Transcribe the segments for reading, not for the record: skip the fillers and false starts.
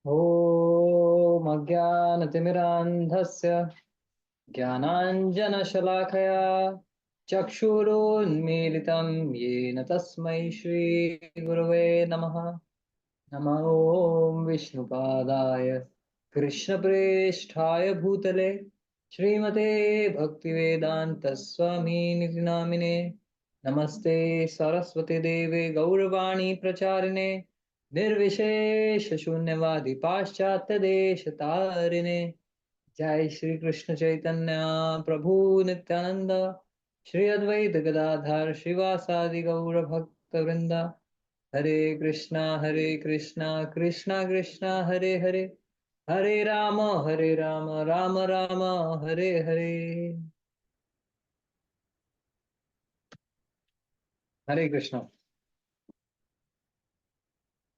ॐ अज्ञानतिमिरान्धस्य ज्ञानाञ्जनशलाकया चक्षुरुन्मीलितं येन तस्मै श्रीगुरवे नमः। नमो ॐ विष्णुपादाय कृष्णप्रेष्ठाय भूतले श्रीमते भक्तिवेदान्तस्वामिनिति नामिने। नमस्ते सरस्वती देवे गौरवाणी प्रचारिणे निर्विशेष शून्यवादी पाश्चात्य देश तारिणे। जय श्री कृष्ण चैतन्य प्रभु नित्यानंद श्री अद्वैत गदाधर श्रीवासादि गौर भक्त वृंदा। हरे कृष्णा कृष्णा कृष्णा हरे हरे, हरे राम राम राम हरे हरे। हरे Krishna.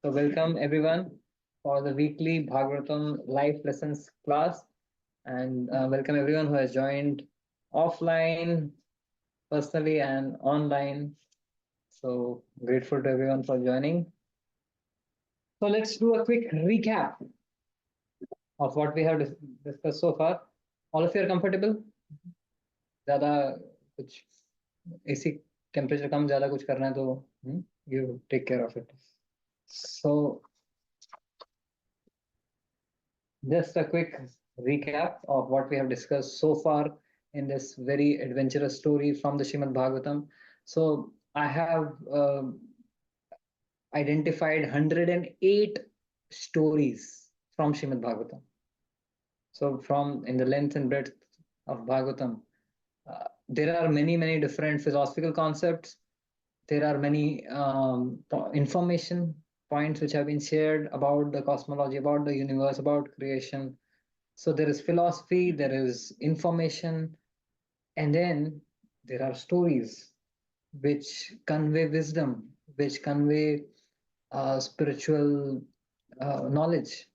So welcome everyone for the weekly Bhagavatam life lessons class, and welcome everyone who has joined offline, personally, and online. So grateful to everyone for joining. So let's do a quick recap of what we have discussed so far. All of you are comfortable? ज़्यादा कुछ AC temperature कम ज़्यादा कुछ करना है तो you take care of it. So just a quick recap of what we have discussed so far in this very adventurous story from the Srimad Bhagavatam. So I have identified 108 stories from Srimad Bhagavatam. So from in the length and breadth of Bhagavatam, there are many different philosophical concepts. There are many information points which have been shared about the cosmology, about the universe, about creation. So there is philosophy, there is information, and then there are stories which convey wisdom, which convey spiritual knowledge.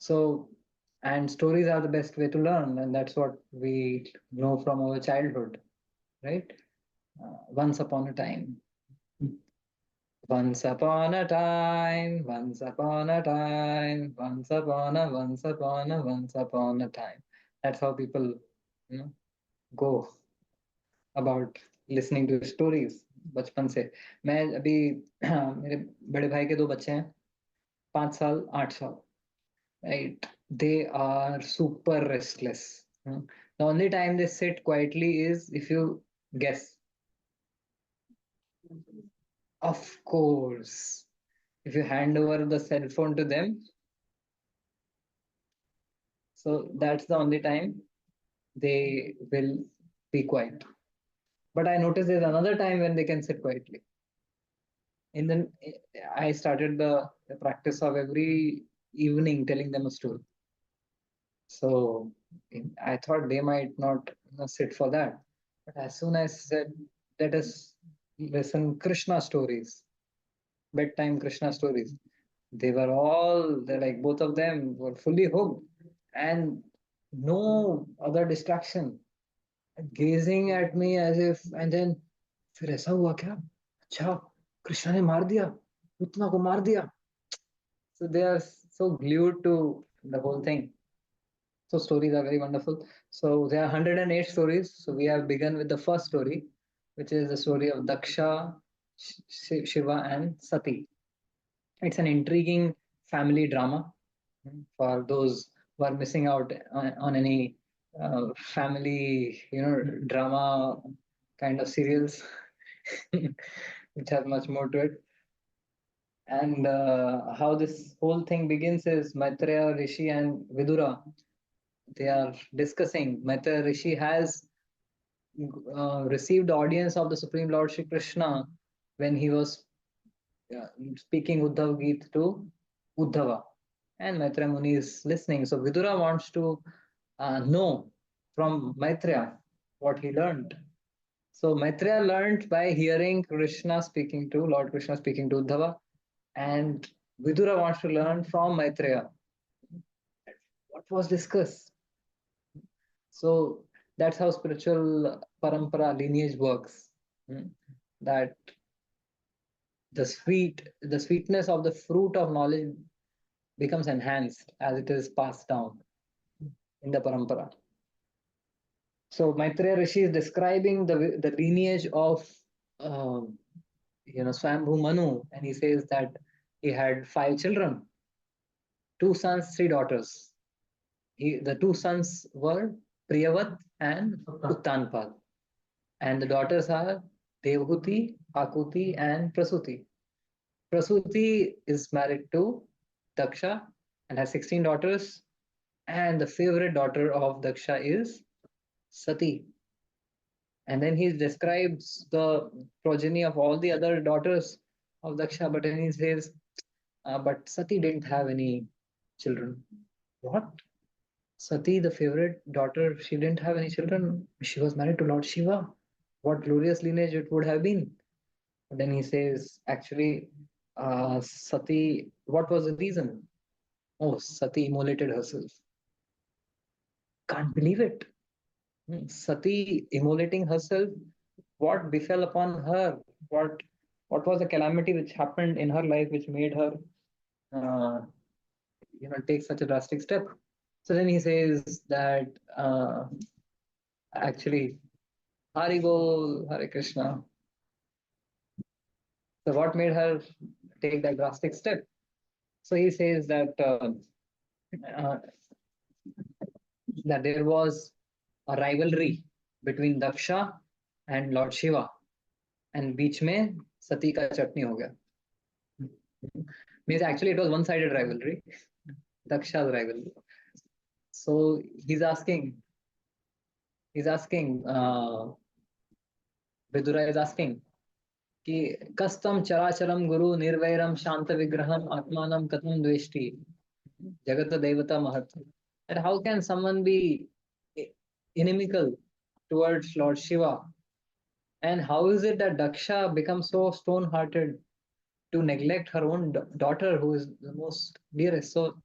So, and stories are the best way to learn, and that's what we know from our childhood, right? Once upon a time. Once upon a time, once upon a time, once upon a time. That's how people, go about listening to stories बचपन से। मैं अभी मेरे बड़े भाई के दो बच्चे हैं, 5 साल 8 साल, right? They are super restless. The only time they sit quietly is if you guess. Of course, if you hand over the cell phone to them, so that's the only time they will be quiet. But I noticed there's another time when they can sit quietly. In the I started the practice of every evening telling them a story. So I thought they might not sit for that. But as soon as I said, let us listen Krishna stories, bedtime Krishna stories, they're like, both of them were fully hooked and no other distraction, gazing at me as if, and then, फिर ऐसा हुआ क्या? अच्छा, कृष्णा ने मार दिया, उतना को मार दिया. So they are so glued to the whole thing. So stories are very wonderful. So there are 108 stories. So we have begun with the first story, which is the story of Daksha, Shiva, and Sati. It's an intriguing family drama for those who are missing out on any family, drama kind of serials, which has much more to it. And how this whole thing begins is Maitreya Rishi and Vidura. They are discussing. Maitreya Rishi has received audience of the Supreme Lord Shri Krishna when he was speaking Uddhav Geet to Uddhava. And Maitreya Muni is listening. So Vidura wants to know from Maitreya what he learned. So Maitreya learned by hearing Lord Krishna speaking to Uddhava, and Vidura wants to learn from Maitreya what was discussed. So that's how spiritual parampara lineage works. That the sweetness of the fruit of knowledge becomes enhanced as it is passed down in the parampara. So Maitreya Rishi is describing the lineage of Swambhu Manu, and he says that he had 5 children, 2 sons, 3 daughters. The 2 sons were Priyavat and Uttanpal, and the daughters are Devhuti, Akuti, and Prasuti. Prasuti is married to Daksha and has 16 daughters, and the favorite daughter of Daksha is Sati. And then he describes the progeny of all the other daughters of Daksha, but then he says, but Sati didn't have any children. What? Sati, the favorite daughter, she didn't have any children. She was married to Lord Shiva. What glorious lineage it would have been. But then he says, actually, Sati, what was the reason? Oh, Sati immolated herself. Can't believe it. Sati immolating herself, what befell upon her? What was the calamity which happened in her life which made her uh, take such a drastic step? So then he says that actually, Hari Bol, Hare Krishna. So what made her take that drastic step? So he says uh, that there was a rivalry between Daksha and Lord Shiva, and बीच में सती का चटनी हो गया. Means actually it was one-sided rivalry, Daksha's rivalry. So Vidura is asking कि कस्तम चराचरम गुरु निर्वैरम शांत विग्रहम आत्मानम कथम द्वेष्टि जगत देवता महत्. And how can someone be inimical towards Lord Shiva? And how is it that Daksha becomes so stone-hearted to neglect her own daughter, who is the most dearest? So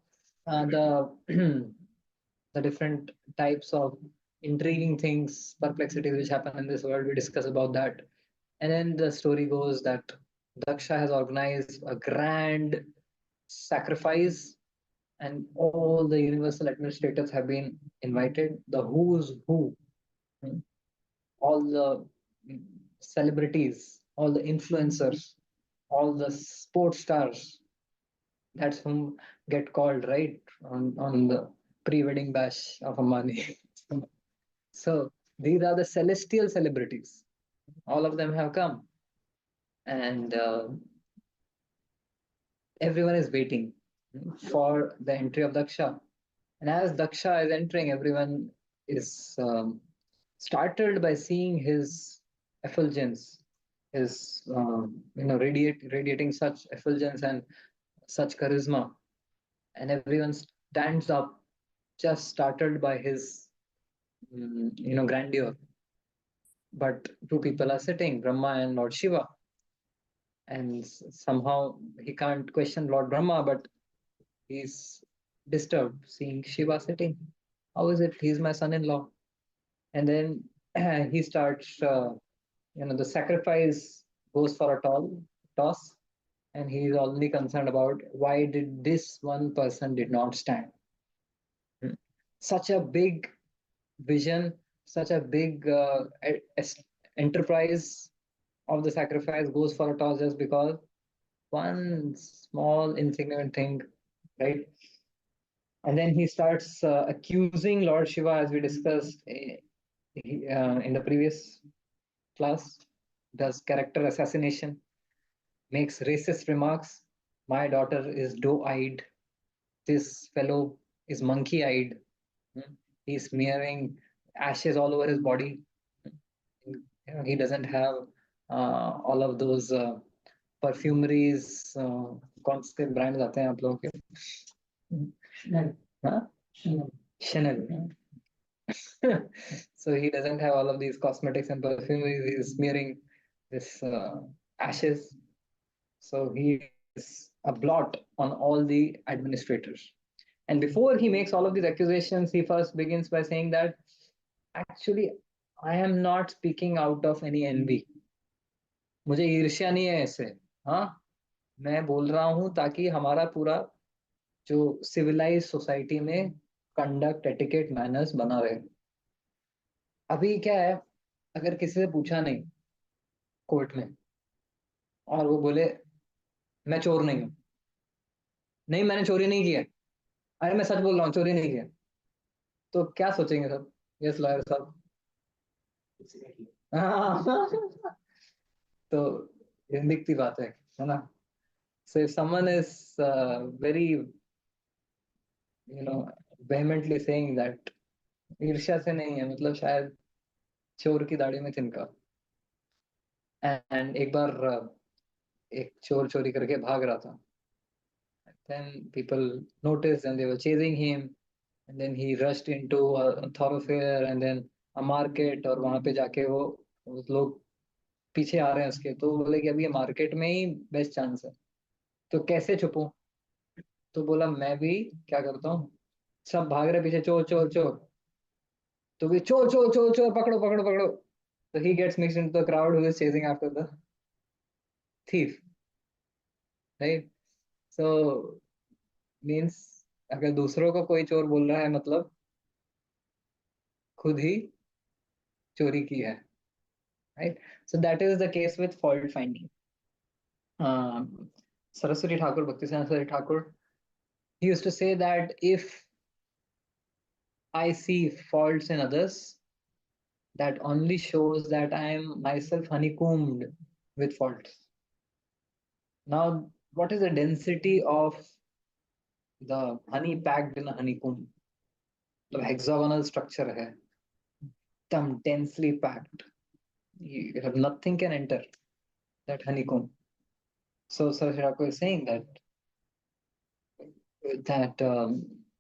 the the different types of intriguing things, perplexities which happen in this world, we discuss about that. And then the story goes that Daksha has organized a grand sacrifice, and all the universal administrators have been invited, the who's who, hmm, all the celebrities, all the influencers, all the sports stars. That's whom get called, right, on the pre-wedding bash of Amani. So these are the celestial celebrities. All of them have come, and everyone is waiting for the entry of Daksha. And as Daksha is entering, everyone is startled by seeing his effulgence, his radiating such effulgence and such charisma, and everyone stands up, just startled by his grandeur. But two people are sitting, Brahma and Lord Shiva, and somehow he can't question Lord Brahma, but he's disturbed seeing Shiva sitting. How is it? He's my son-in-law. And then he starts, the sacrifice goes for a toss, and he is only concerned about why did this one person did not stand. Such a big vision, such a big enterprise of the sacrifice goes for a toss just because one small insignificant thing, right? And then he starts accusing Lord Shiva, as we discussed in the previous class, does character assassination, makes racist remarks. My daughter is doe-eyed. This fellow is monkey-eyed. He's smearing ashes all over his body. He doesn't have all of those perfumeries. कौन से brand आते हैं आप लोगों के? Chanel. So he doesn't have all of these cosmetics and perfumeries. He's smearing this ashes. So he is a blot on all the administrators. And before he makes all of these accusations, he first begins by saying that actually I am not speaking out of any envy. मुझे ईर्ष्या नहीं है ऐसे. हाँ, मैं बोल रहा हूँ ताकि हमारा पूरा जो सिविलाइज सोसाइटी में कंडक्ट एटिकेट मैनर्स बना रहे। अभी क्या है, अगर किसी से पूछा नहीं कोर्ट में और वो बोले मैं चोर नहीं हूँ, नहीं मैंने चोरी नहीं की है, अरे मैं सच बोल रहा हूँ चोरी नहीं की है, तो क्या सोचेंगे सब? यस लॉयर साहब। हाँ। तो ये दिखती बात है ना? So if someone is very, vehemently saying that ईर्ष्या से नहीं है, मतलब शायद चोर की दाढ़ी में तिनका। एंड एक बार एक चोर चोरी करके भाग रहा था। Then people noticed and they were chasing him, and then he rushed into a thoroughfare and then a market, और वहां पे जाके वो लोग पीछे आ रहे हैं उसके, तो बोले कि अभी ये मार्केट में ही बेस्ट चांस है, तो कैसे छुपूं? तो बोला मैं भी क्या करता हूँ, सब भाग रहे पीछे, चोर चोर चोर, तो भी चोर चोर चोर चोर, पकड़ो पकड़ो पकड़ो। तो he gets mixed into the crowd who is chasing after the thief, right? So means अगर दूसरों को कोई चोर बोल रहा है, मतलब खुद ही चोरी की है, right? So that is the case with fault finding. Saraswati Thakur, Bhakti Saraswati Thakur, he used to say that if I see faults in others, that only shows that I am myself honeycombed with faults. Now, what is the density of the honey packed in a honeycomb? The hexagonal structure है, एकदम densely packed. You have nothing can enter that honeycomb. So Saraswati Thakur is saying that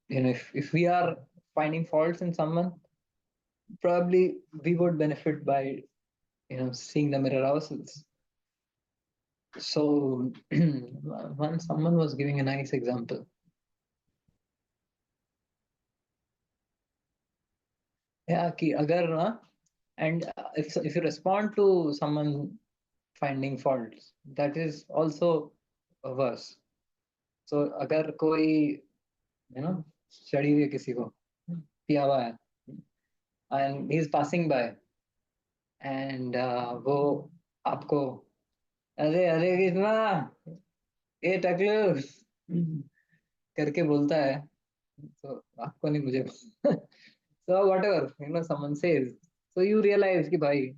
if we are finding faults in someone, probably we would benefit by seeing the mirror ourselves. So once someone was giving a nice example. Yeah, कि अगर ना, and if you respond to someone finding faults, that is also worse. So अगर कोई चढ़ी हुई है किसी को, पिया हुआ है, and he is passing by, and वो आपको अरे अरे कितना ये टकलू करके बोलता है, तो आपको नहीं, मुझे। So whatever someone says, so you realize कि भाई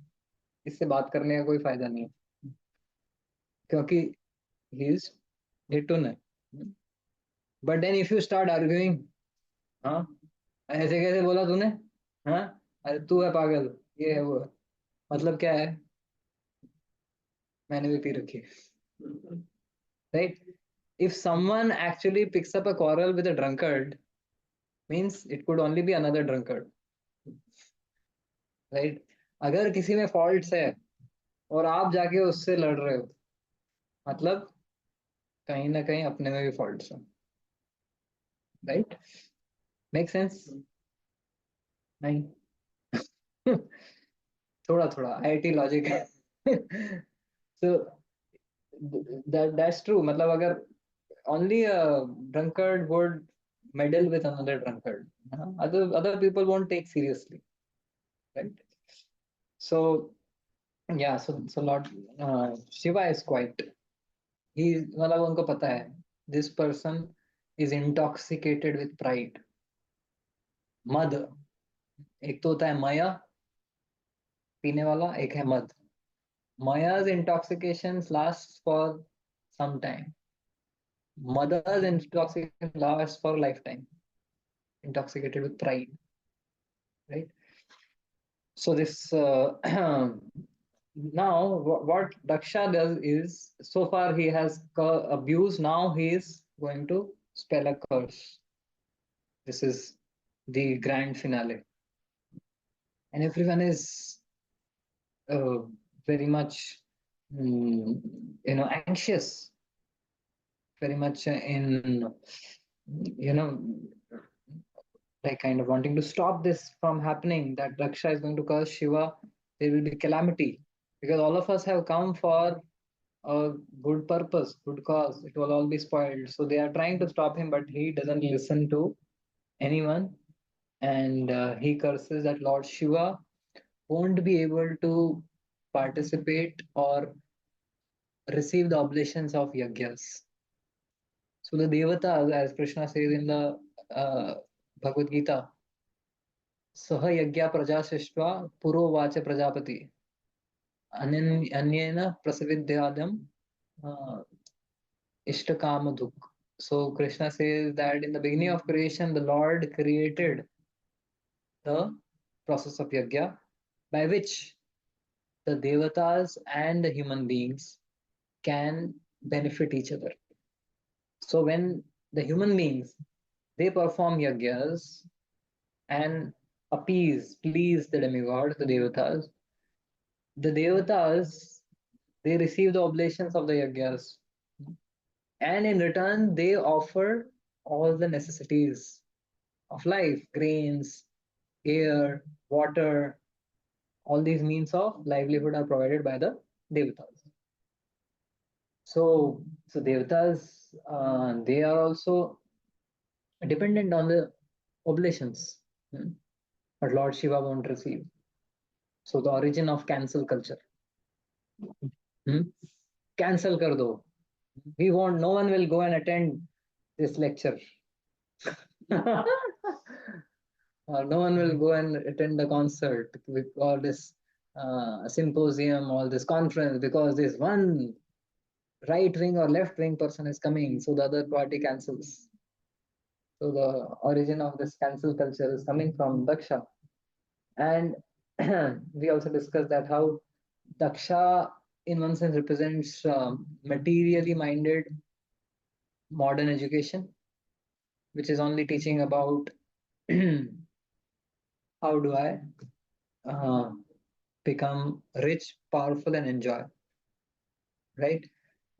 इससे बात करने का कोई फायदा नहीं है, क्योंकि he is निटुन है। But then if you start arguing, हाँ ऐसे कैसे बोला तूने, हाँ अरे तू है पागल, ये है वो है, मतलब क्या है, मैंने भी पी रखी है, right? If someone actually picks up a quarrel with a drunkard, means it could only be another drunkard, right? अगर किसी में faults है और आप जाके उससे लड़ रहे हो, मतलब कहीं ना कहीं अपने में भी faults हैं, right? Make sense? नहीं? थोड़ा थोड़ा आईआईटी लॉजिक है। So that's true, मतलब अगर only a drunkard would meddle with another drunkard, other people won't take seriously, right? So yeah, so Lord Shiva is quite, he, मतलब उनको पता है this person is intoxicated with pride, मद। एक तो होता है माया पीने वाला, एक है मद। Maya's intoxications lasts for some time. Mother's intoxication lasts for a lifetime. Intoxicated with pride, right? So this now what Daksha does is, so far he has abused. Now he is going to spell a curse. This is the grand finale, and everyone is uh, very much, anxious, very much in, you know, like kind of wanting to stop this from happening, that Daksha is going to curse Shiva, there will be calamity. Because all of us have come for a good purpose, good cause, it will all be spoiled. So they are trying to stop him, but he doesn't listen to anyone. And he curses that Lord Shiva won't be able to participate or receive the oblations of yajnas. So the devatas, as Krishna says in the Bhagavad Gita, Saha yajna praja shishtva puro vacha prajapati anyena prasavidyadam uh, ishtakama. So Krishna says that in the beginning of creation, the Lord created the process of yajna by which the devatas and the human beings can benefit each other. So when the human beings they perform yajnas and please the demigods, the devatas they receive the oblations of the yajnas, and in return they offer all the necessities of life, grains, air, water, all these means of livelihood are provided by the devatas. So devatas, they are also dependent on the oblations, but Lord Shiva won't receive. So the origin of cancel culture. Hmm? Cancel kar do. We won't. No one will go and attend this lecture. No one will go and attend the concert with all this symposium, all this conference, because this one right wing or left wing person is coming, so the other party cancels. So the origin of this cancel culture is coming from Daksha. And we also discussed that how Daksha, in one sense, represents materially minded modern education, which is only teaching about how do I uh, become rich, powerful, and enjoy, right?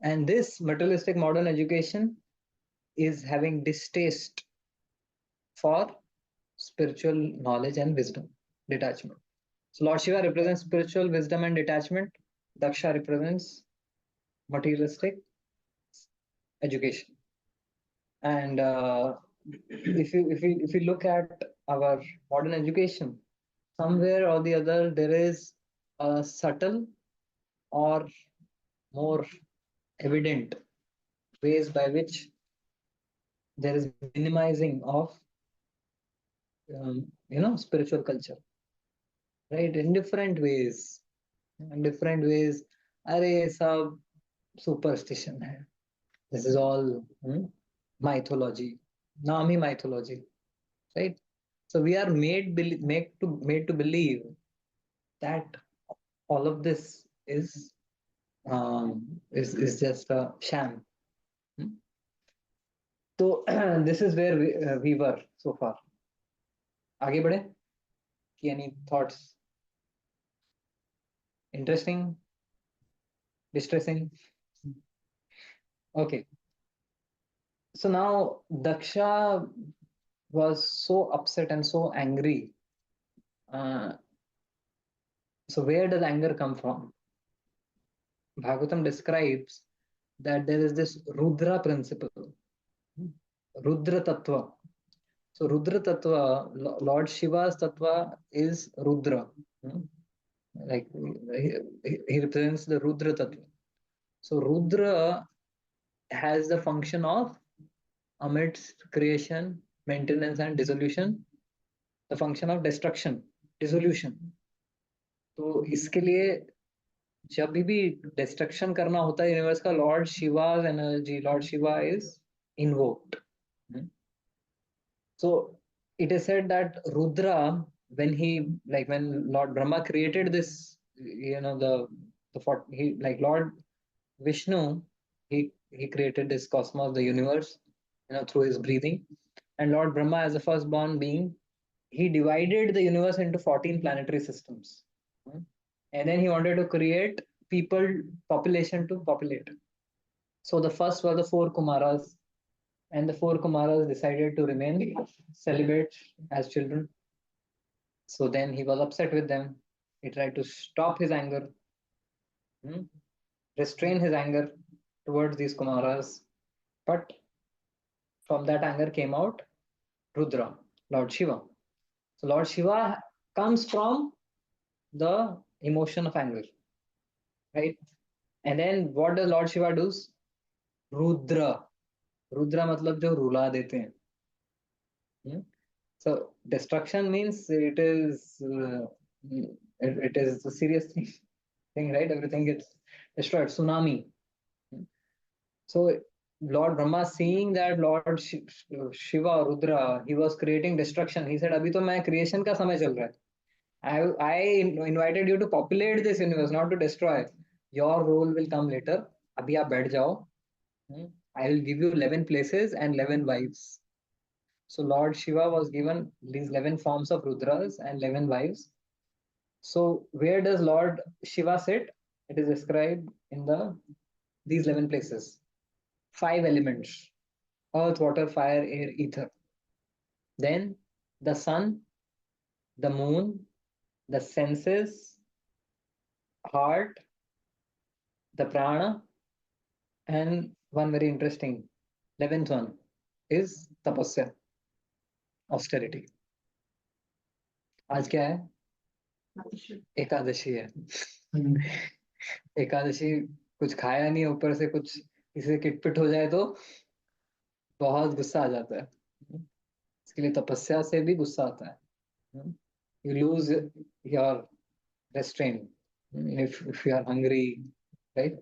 And this materialistic modern education is having distaste for spiritual knowledge and wisdom, detachment. So Lord Shiva represents spiritual wisdom and detachment. Daksha represents materialistic education. And if you look at our modern education, somewhere or the other there is a subtle or more evident ways by which there is minimizing of spiritual culture, right? In different ways, in different ways. अरे सब superstition है. This is all mythology, Nami mythology, right? So we are made to believe that all of this is just a sham. Hmm? So this is where we were so far. आगे बढ़े? कि any thoughts? Interesting? Distressing? Okay. So now Daksha was so upset and so angry. Uh, so where does anger come from? Bhagavatam describes that there is this Rudra principle, Rudra Tattva. So Rudra Tattva, Lord Shiva's Tattva is Rudra. Hmm? Like he represents the Rudra Tattva. So Rudra has the function of amidst creation, maintenance and dissolution, the function of destruction, dissolution. तो इसके लिए जब भी destruction करना होता है universe का lord Shiva's energy lord Shiva is invoked. So it is said that Rudra, when Lord Brahma created this, like Lord Vishnu, he created this cosmos, the universe, through his breathing. And Lord Brahma, as the firstborn being, he divided the universe into 14 planetary systems. Hmm. And then he wanted to create population to populate. So the first were the four Kumaras, and the four Kumaras decided to remain celibate as children. So then he was upset with them. He tried to stop his anger, hmm, restrain his anger towards these Kumaras. But from that anger came out Rudra, Lord Shiva. So Lord Shiva comes from the emotion of anger, right? And then what does Lord Shiva do? Rudra. Rudra मतलब जो रुला देते हैं. So destruction means it is a serious thing, right? Everything gets destroyed. Tsunami. So Lord Brahma, seeing that Lord Shiva, Rudra, he was creating destruction. He said, "अभी तो मैं creation का समय चल रहा है. I invited you to populate this universe, not to destroy. Your role will come later. अभी आप बैठ जाओ. I will give you 11 places and 11 wives." So Lord Shiva was given these 11 forms of Rudras and 11 wives. So where does Lord Shiva sit? It is described in these 11 places. 5 elements: earth, water, fire, air, ether. Then the sun, the moon, the senses, heart, the prana, and one very interesting 11th one is tapasya, austerity. आज क्या है? एकादशी है. एकादशी कुछ खाया नहीं, ऊपर से कुछ किसी से किटपिट हो जाए तो बहुत गुस्सा आ जाता है. इसके लिए तपस्या से भी गुस्सा आता है. You lose your restraint if you are hungry, right?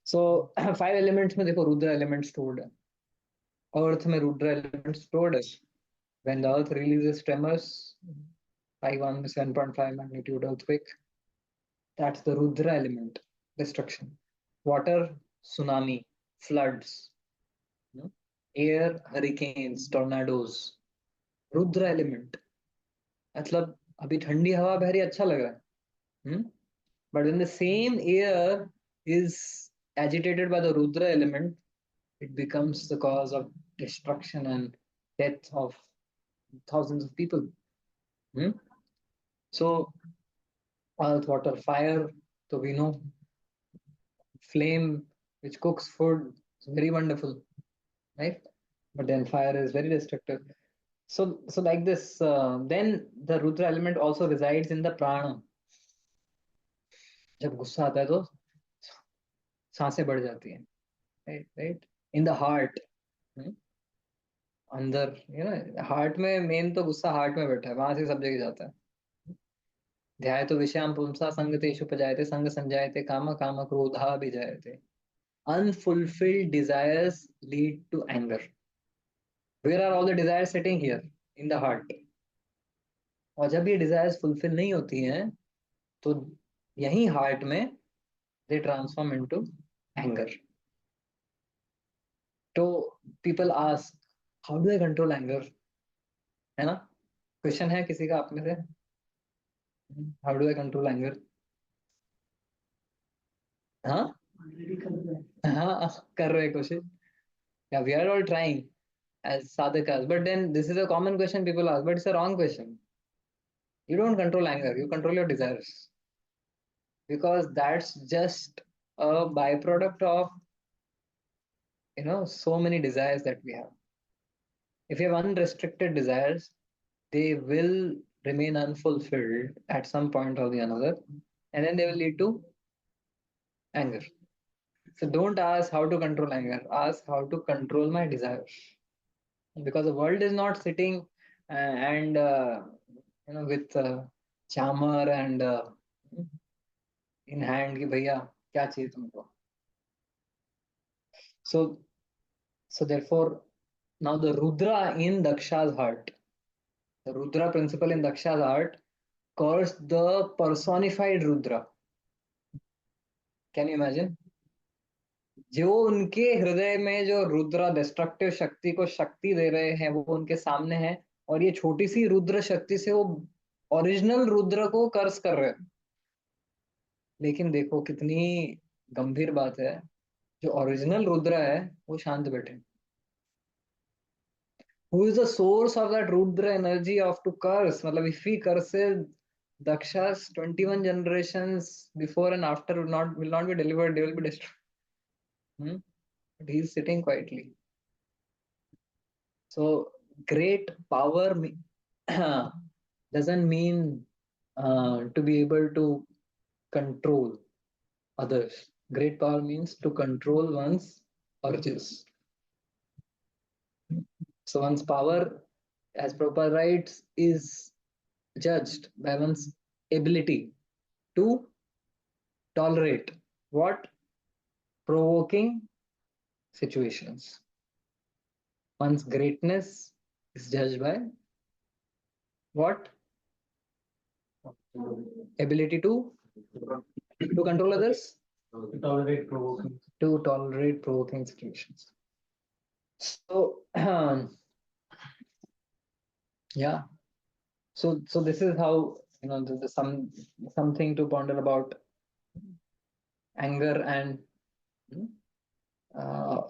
So 5 elements में देखो रुद्र element stored है. Earth में रुद्र element stored है. When the earth releases tremors, 5.1, 7.5 magnitude earthquake, that's the Rudra element, destruction. Water, tsunami, floods. Air, hurricanes, tornadoes. Rudra element. मतलब अभी ठंडी हवा बह रही, अच्छा लग रहा है. But when the same air is agitated by the Rudra element, it becomes the cause of destruction and death of thousands of people. So earth, water, fire, so we know flame which cooks food is very wonderful, right? But then fire is very destructive. So like this, then the Rudra element also resides in the prana. जब गुस्सा आता है तो सांसें बढ़ जाती हैं, right? In the heart, अंदर, हार्ट में मेन तो गुस्सा हार्ट में बैठा है, वहां से सब जगह जाता है. ध्यायतो विषयाम पुंसा संगतेषु उपजायते संग संजायते काम काम क्रोधा विजायते. Unfulfilled desires lead to anger. Where are all the desires sitting? Here in the heart. और जब ये desires fulfill नहीं होती हैं तो यही heart में they transform into anger. So people ask, how do I control anger? है ना? Question है किसी का आप में से? How do I control anger? हाँ कर रहे कोशिश. Yeah, we are all trying as sadhakas, but then this is a common question people ask, but it's a wrong question. You don't control anger, you control your desires, because that's just a byproduct of so many desires that we have. If you have unrestricted desires, they will remain unfulfilled at some point or the another, and then they will lead to anger. So don't ask how to control anger, ask how to control my desires, because the world is not sitting and with chamar and in hand कि भैया क्या चाहिए तुमको. So therefore, now the Rudra in Daksha's heart, the Rudra principle in Daksha's heart cursed the personified Rudra. Can you imagine? जो उनके हृदय में जो रुद्र डिस्ट्रक्टिव शक्ति को शक्ति दे रहे हैं वो उनके सामने है, और ये छोटी सी रुद्र शक्ति से वो ओरिजिनल रुद्र को कर्स कर रहे हैं. लेकिन देखो कितनी गंभीर बात है, जो ओरिजिनल रुद्र है वो शांत बैठे. Who is the source of that Rudra energy of to curse? मतलब if he curses Daksha's 21 generations before and after will not be delivered, they will be destroyed. But he's sitting quietly. So great power doesn't mean to be able to control others. Great power means to control one's urges. So one's power, as Prabhupada writes, is judged by one's ability to tolerate what? Provoking situations. One's greatness is judged by what? Ability to control others, to tolerate provoking situations. So yeah. So this is how, this is something to ponder about anger uh,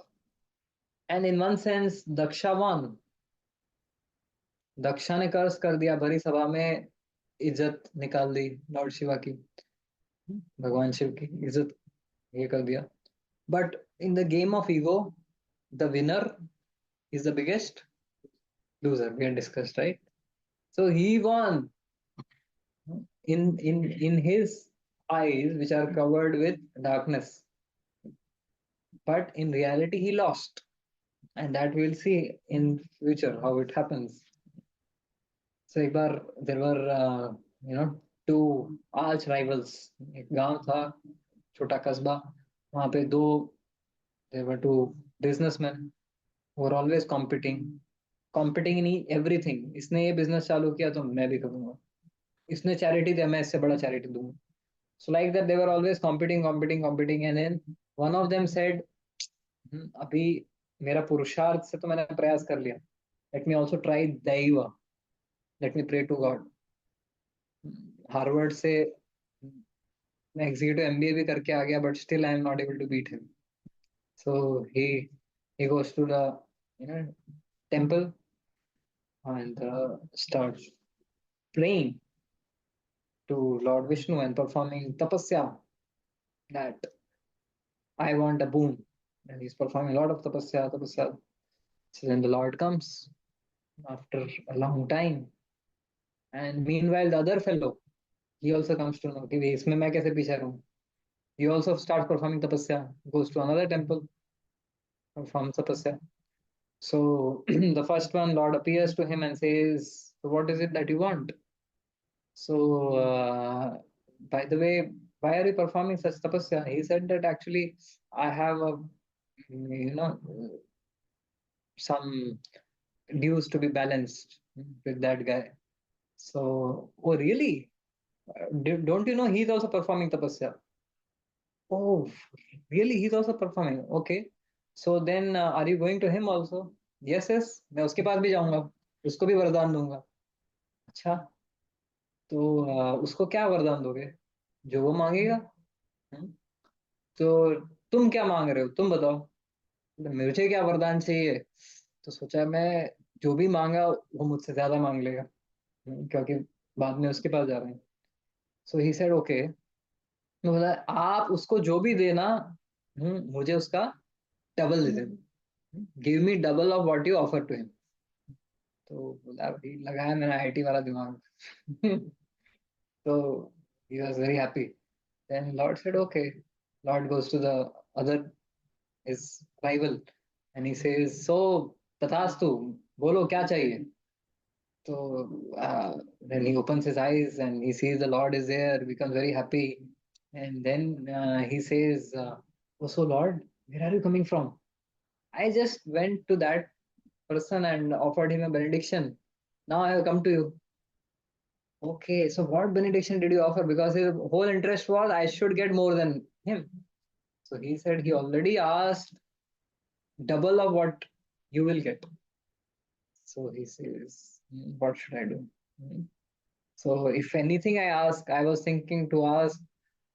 and in one sense Daksha won. Daksha ने कर्ज कर दिया, भरी सभा में इज्जत निकाल दी Lord Shiva की, भगवान शिव की इज्जत ये कर दिया. But in the game of ego the winner is the biggest loser. We had discussed, right? So he won in his eyes, which are covered with darkness. But in reality, he lost, and that we'll see in future how it happens. So एक बार there were two arch rivals. एक गांव था, छोटा कस्बा, वहाँ पे दो there were two businessmen who were always competing in everything. इसने ये business चालू किया तो मैं भी करूँगा, इसने charity दिया मैं इससे बड़ा charity दूंगा. So like that they were always competing, and then one of them said, अभी मेरा पुरुषार्थ से तो मैंने प्रयास कर लिया, let me also try दैवा, let me pray to God. Harvard से मैं एग्जीक्यूटिव एमबीए भी करके आ गया, but still I am not able to beat him. So he goes to the temple and starts praying to Lord Vishnu and performing tapasya that I want a boon, and he's performing a lot of tapasya. So then the Lord comes after a long time, and meanwhile the other fellow, he also comes to know कि भाई इसमें मैं कैसे पीछे रहूं. He also starts performing tapasya, goes to another temple, performs tapasya. So the first one, Lord appears to him and says, "So what is it that you want?" So, by the way, why are you performing such tapasya? He said that actually I have some dues to be balanced with that guy. So, oh really? Don't you know he's also performing tapasya? Oh, really? He's also performing. Okay. So then, are you going to him also? Yes, yes. मैं उसके पास भी जाऊंगा, उसको भी वरदान दूंगा. अच्छा, तो उसको क्या वरदान दोगे? जो वो मांगेगा. हम्म? तो तुम क्या मांग रहे हो, तुम बताओ. तो मुझे क्या वरदान चाहिए? तो सोचा मैं जो भी मांगा वो मुझसे ज्यादा मांग लेगा, क्योंकि बाद में उसके पास जा रहे हैं. सो ही सेड ओके. तो बोला आप उसको जो भी देना, मुझे उसका डबल दे देना. Give me double of what you offer to him. तो बोला भाई लगाया मैंने आईटी वाला दिमाग. तो he was very happy. Then Lord said, okay. Lord goes to the other, his rival, and he says, so, tathastu, bolo kya chahiye? So then he opens his eyes and he sees the Lord is there, becomes very happy. And then he says, oh, so Lord, where are you coming from? I just went to that person and offered him a benediction. Now I have come to you. Okay, so what benediction did you offer? Because his whole interest was I should get more than him. So he said he already asked double of what you will get. So he says, what should I do? So if anything I ask, I was thinking to ask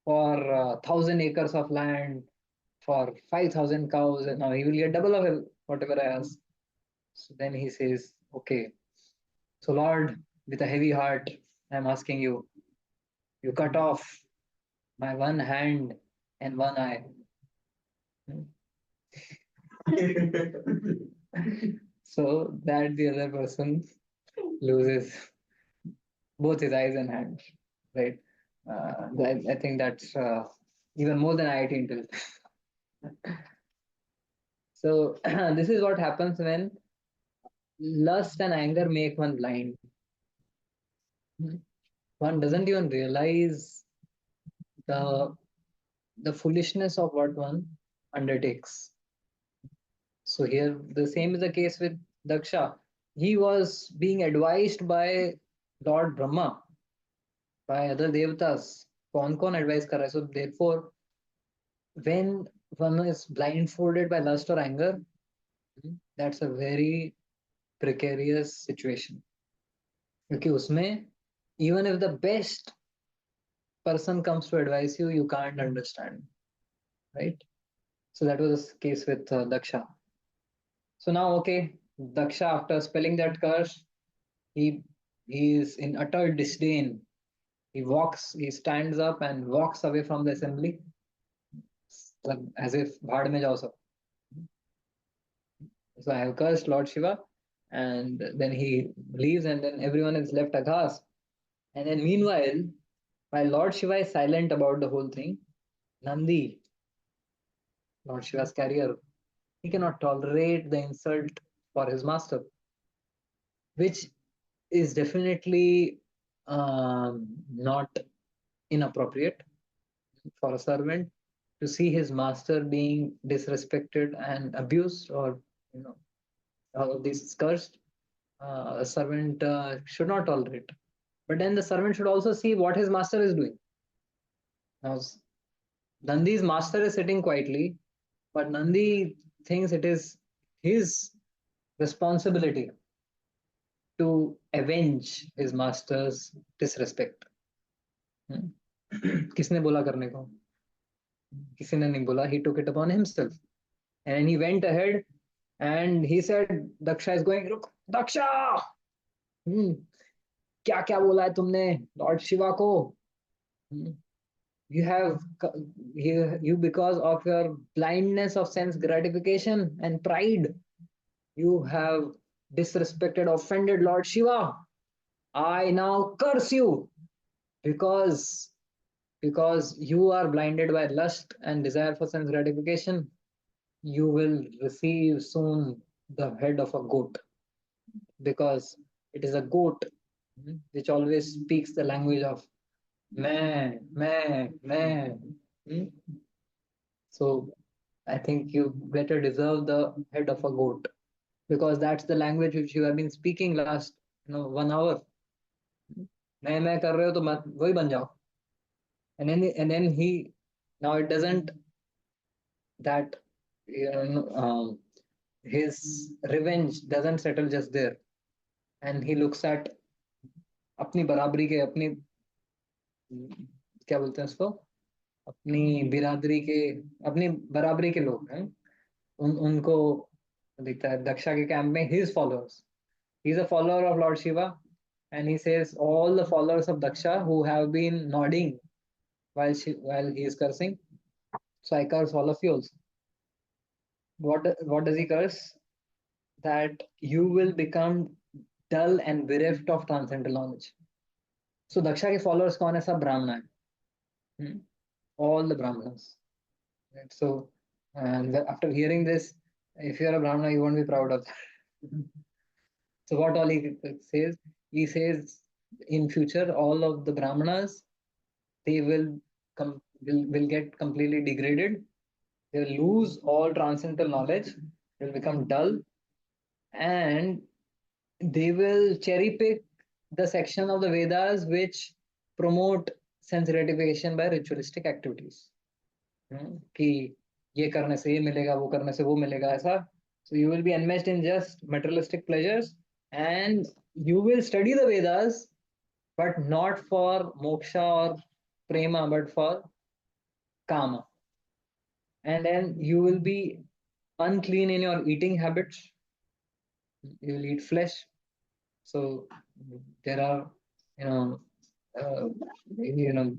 for 1,000 acres of land, for 5,000 cows, and now he will get double of whatever I ask. So then he says, okay, so Lord, with a heavy heart, I'm asking you, you cut off my one hand and one eye. So that the other person loses both his eyes and hands, right? I think that's even more than IIT Intel. So this is what happens when lust and anger make one blind. One doesn't even realize the the foolishness of what one undertakes. So here the same is the case with Daksha. He was being advised by Lord Brahma, by other devatas. कौन advise कर रहा है? So therefore, when one is blindfolded by lust or anger, that's a very precarious situation. क्योंकि उसमें even if the best person comes to advise you, you can't understand, right? So that was the case with Daksha. So now, okay, Daksha, after spelling that curse, he he is in utter disdain. He stands up and walks away from the assembly, as if bhad mein jao sab. So I have cursed Lord Shiva, and then he leaves, and then everyone is left aghast. And then meanwhile, while Lord Shiva is silent about the whole thing, Nandi, Lord Shiva's carrier, he cannot tolerate the insult for his master, which is definitely not inappropriate for a servant to see his master being disrespected and abused, or you know, all of this is cursed. A servant should not tolerate. But then the servant should also see what his master is doing. Now, Nandi's master is sitting quietly, but Nandi thinks it is his responsibility to avenge his master's disrespect. किसने बोला करने को? किसी ने नहीं बोला. He took it upon himself, and he went ahead and he said, Daksha is going, look, Daksha, क्या क्या बोला है तुमने लॉर्ड शिवा को? You have you because of your blindness of sense gratification and pride, you have disrespected, offended Lord Shiva. I now curse you because you are blinded by lust and desire for sense gratification. You will receive soon the head of a goat, because it is a goat which always speaks the language of meh. So I think you better deserve the head of a goat, because that's the language which you have been speaking last 1 hour. मैं कर रहे हो तो मत वही बन जाओ. And then he, now it doesn't that his revenge doesn't settle just there, and he looks at अपनी बराबरी के अपनी क्या बोलते हैं उसको, अपनी बिरादरी के, अपनी बराबरी के लोग हैं, उनको दिखता है दक्षा के कैंप में his followers. He is a follower of Lord Shiva, and he says all the followers of Daksha who have been nodding while he is cursing, so I curse all of you also. What does he curse? That you will become dull and bereft of transcendental knowledge. So Daksha के followers कौन है? सब ब्राह्मण है. All the brahmanas. Right? So, and after hearing this, if you are a brahmana, you won't be proud of that. So what all he says? He says in future all of the brahmanas, they will get completely degraded. They will lose all transcendental knowledge. They will become dull, and they will cherry pick the section of the Vedas which promote sense gratification by ritualistic activities. कि ये करने से ये मिलेगा, वो करने से वो मिलेगा, ऐसा. So you will be enmeshed in just materialistic pleasures, and you will study the Vedas, but not for moksha or prema, but for kama. And then you will be unclean in your eating habits. You will eat flesh. So there are, you know,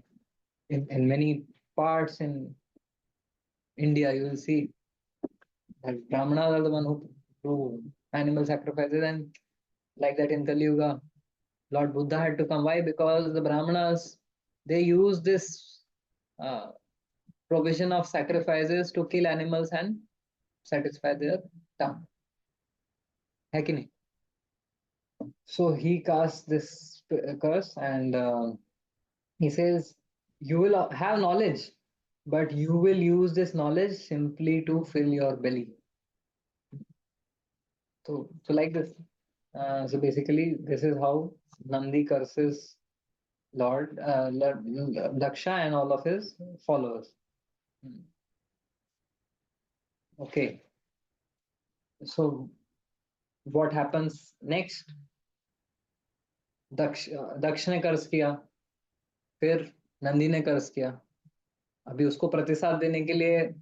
in many parts in India, you will see that Brahmanas are the one who do animal sacrifices, and like that in Kali Yuga, Lord Buddha had to come. Why? Because the Brahmanas, they use this uh, provision of sacrifices to kill animals and satisfy their tongue. है कि नहीं? So he casts this curse, and he says, "You will have knowledge, but you will use this knowledge simply to fill your belly." So like this. So basically, this is how Nandi curses Lord Daksha and all of his followers. Okay. So what happens next? दक्ष ने कर्ज किया, फिर नंदी ने कर्ज किया. अभी उसको प्रतिसाद देने के लिए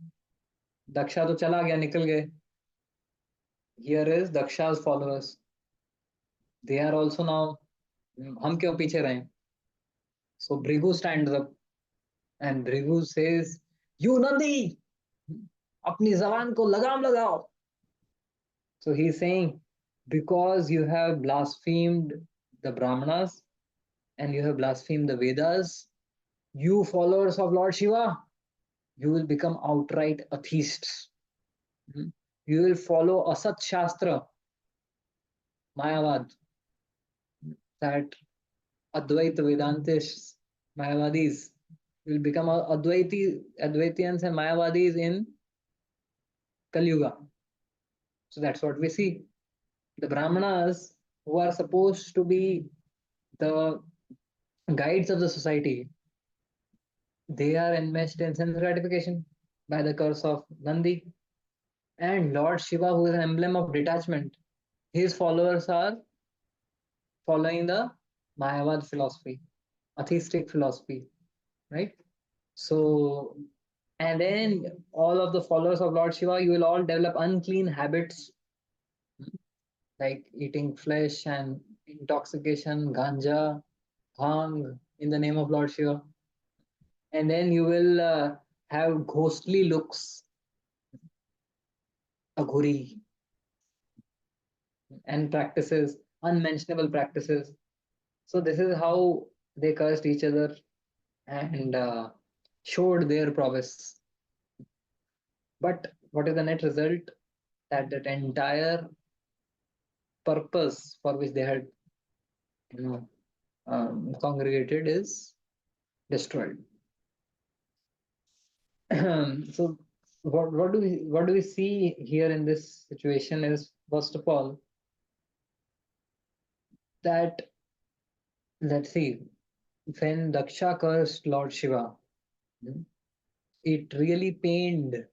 दक्षा तो चला गया, निकल गए. Here is Daksha's followers. They are also now, हम क्यों पीछे रहे? So Bhrigu stands up and Bhrigu says, "You Nandi, अपनी जबान को लगाम लगाओ." So he's saying, because you have blasphemed the Brahmanas and you have blasphemed the Vedas, you followers of Lord Shiva, you will become outright atheists. You will follow Asat Shastra, Mayavad, that Advaita Vedantists, Mayavadis will become Advaitians and Mayavadis in Kali Yuga. So that's what we see. The Brahmanas, who are supposed to be the guides of the society, they are enmeshed in sense gratification by the curse of Nandi. And Lord Shiva, who is an emblem of detachment, his followers are following the Mayavad philosophy, atheistic philosophy, right? So, and then all of the followers of Lord Shiva, you will all develop unclean habits like eating flesh and intoxication, ganja, bhang in the name of Lord Shiva. And then you will have ghostly looks, aghori, and practices, unmentionable practices. So this is how they cursed each other and showed their prowess. But what is the net result? That entire purpose for which they had, you know, congregated is destroyed. So what do we see here in this situation is, first of all, that, let's see, when Daksha cursed Lord Shiva, it really pained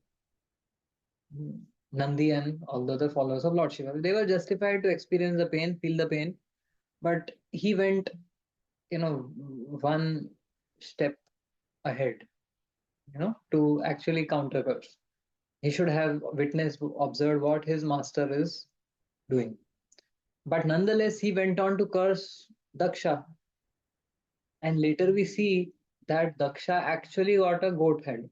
Nandi and all the other followers of Lord Shiva. They were justified to experience the pain, feel the pain, but he went, one step ahead, to actually counter curse. He should have witnessed, observed what his master is doing. But nonetheless, he went on to curse Daksha. And later we see that Daksha actually got a goat head.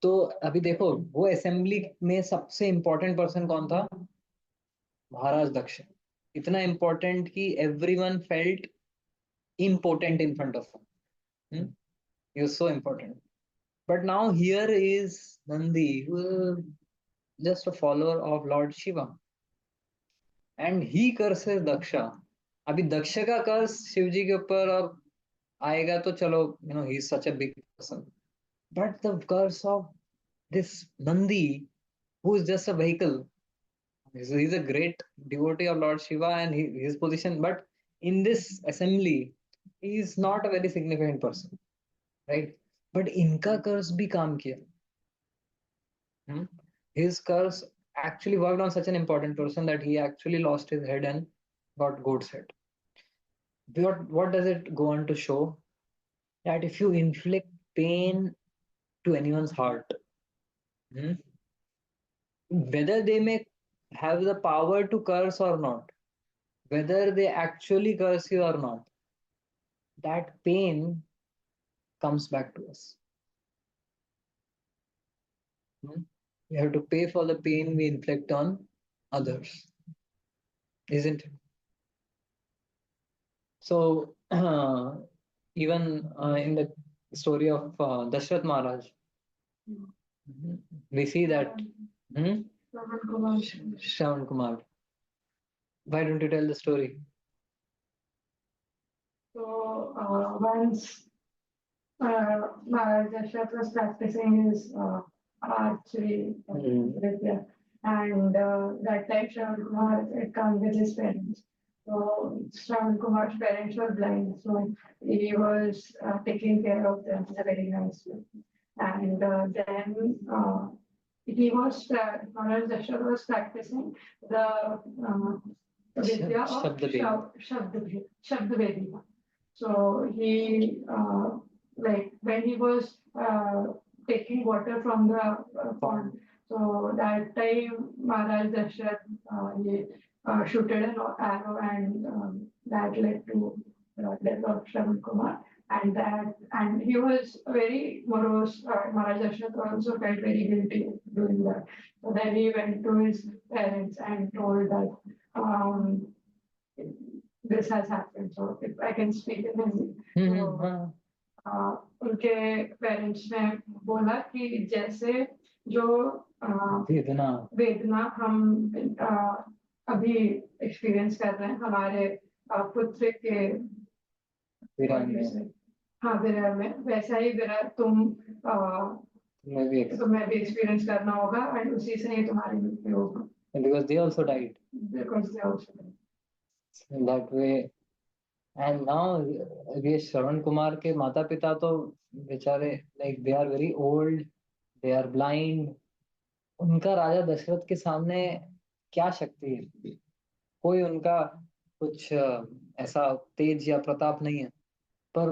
तो अभी देखो, वो assembly में सबसे important person कौन था? महाराज दक्ष. इतना important कि everyone felt impotent in front of him. He was so important. But now here is Nandi, who is just a follower of Lord Shiva. And he curses Daksha. अभी दक्ष का कर्स शिव जी के ऊपर और आएगा तो चलो, he is such a big person. But the curse of this Nandi, who is just a vehicle, he's a great devotee of Lord Shiva and his position, but in this assembly, he is not a very significant person, right? But इनका curse भी काम किया. His curse actually worked on such an important person that he actually lost his head and got goat's head. What does it go on to show? That if you inflict pain to anyone's heart, whether they may have the power to curse or not, whether they actually curse you or not, that pain comes back to us. We have to pay for the pain we inflict on others, isn't it? So, even in the story of Dashrath Maharaj, we see that Shravan Kumar. Why don't you tell the story? So once Maharaj Daksha was practicing his archery Vidya, and that time Shravan Kumar had come with his parents. So Shravan Kumar's parents were blind, so he was taking care of them in a very nice way. And then Maharaj Daksha was practicing the Vidya of Shabda Vedika. So he, like when he was taking water from the pond, so that time Maharaj Daksha, he shooted an arrow and that led to the death of Shravan Kumar. And he was very morose. Maharaj Daksha also felt very guilty doing that. So then he went to his parents and told that this has happened. So if I can speak in Hindi. So, उनके parents ने बोला कि जैसे जो वेदना हम अभी experience कर रहे हैं हमारे पुत्र के हाँ विरह में, वैसा ही विरह तुम्हें भी एक्सपीरियंस करना होगा और उसी से ही तुम्हारी मृत्यु होगी. Because they also died. Because they also died. In that way. And now ये श्रवण कुमार के माता पिता तो बेचारे like they are very old, they are blind. उनका राजा दशरथ के सामने क्या शक्ति है? कोई उनका कुछ ऐसा तेज या प्रताप नहीं है, पर